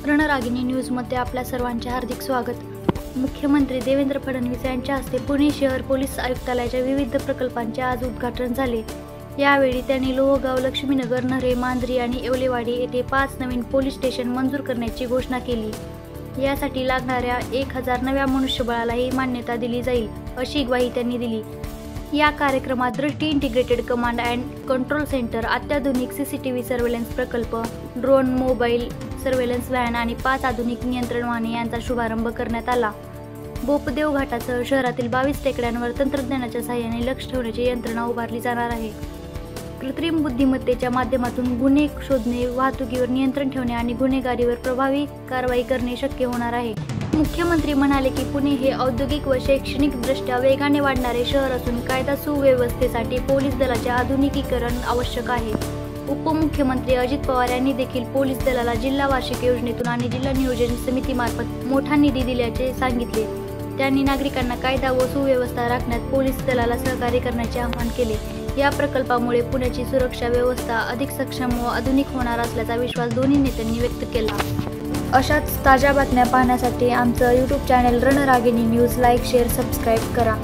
रणरागिणी न्यूजमध्ये आपल्या सर्वांचे हार्दिक स्वागत। मुख्यमंत्री देवेंद्र फडणवीस यांच्या हस्ते पुणे शहर पोलीस आयुक्तालयाच्या विविध प्रकल्पांचे आज उद्घाटन झाले। यावेळी त्यांनी लोहगाव, लक्ष्मीनगर, नरे, मांजरी आणि येवलेवाडी येथे 5 नवीन पोलीस स्टेशन मंजूर करण्याची घोषणा केली। यासाठी लागणाऱ्या 1000 नव्या मनुष्यबळालाही मान्यता दिली जाईल, अशी ग्वाही त्यांनी दिली। या कार्यक्रमात दृष्टी integrated command and control centre, अत्याधुनिक सीसीटीव्ही सर्व्हेलन्स प्रकल्प, ड्रोन, मोबाईल सर्व्हेलन्स व्हॅन आणि 5 आधुनिक नियंत्रण वाहने यांचा शुभारंभ करण्यात आला। बोपदेव घाटासह शहरातील 22 टेकड्यांवर तंत्रज्ञानाच्या सहाय्याने लक्ष ठेवण्याची यंत्रणा उभारली जाणार आहे। कृत्रिम बुद्धिमत्तेच्या माध्यमातून गुन्हे शोधणे, वाहतुकीवर नियंत्रण ठेवणे आणि गुन्हेगारीवर प्रभावी कारवाई करणे शक्य होणार आहे। मुख्यमंत्री म्हणाले की पुणे हे औद्योगिक व शैक्षणिकदृष्ट्या वेगाने वाढणारे शहर असून कायदा सुव्यवस्थेसाठी पोलीस दलाचे आधुनिकीकरण आवश्यक आहे। उपमुख्यमंत्री अजित पवार यांनी देखील पोलीस दलाला जिल्हा वार्षिक योजनेतून आणि जिल्हा नियोजन समितीमार्फत मोठा निधी दिल्याचे सांगितले। त्यांनी नागरिकांना कायदा व सुव्यवस्था राखण्यात पोलीस दलाला सहकार्य करण्याचे आवाहन केले। या प्रकल्पामुळे पुण्याची सुरक्षा व्यवस्था अधिक सक्षम व आधुनिक होणार असल्याचा विश्वास दोन्ही नेत्यांनी व्यक्त केला। अशाच ताज्या बातम्या पाहण्यासाठी आमचं YouTube channel Ranragini news like, share, subscribe करा।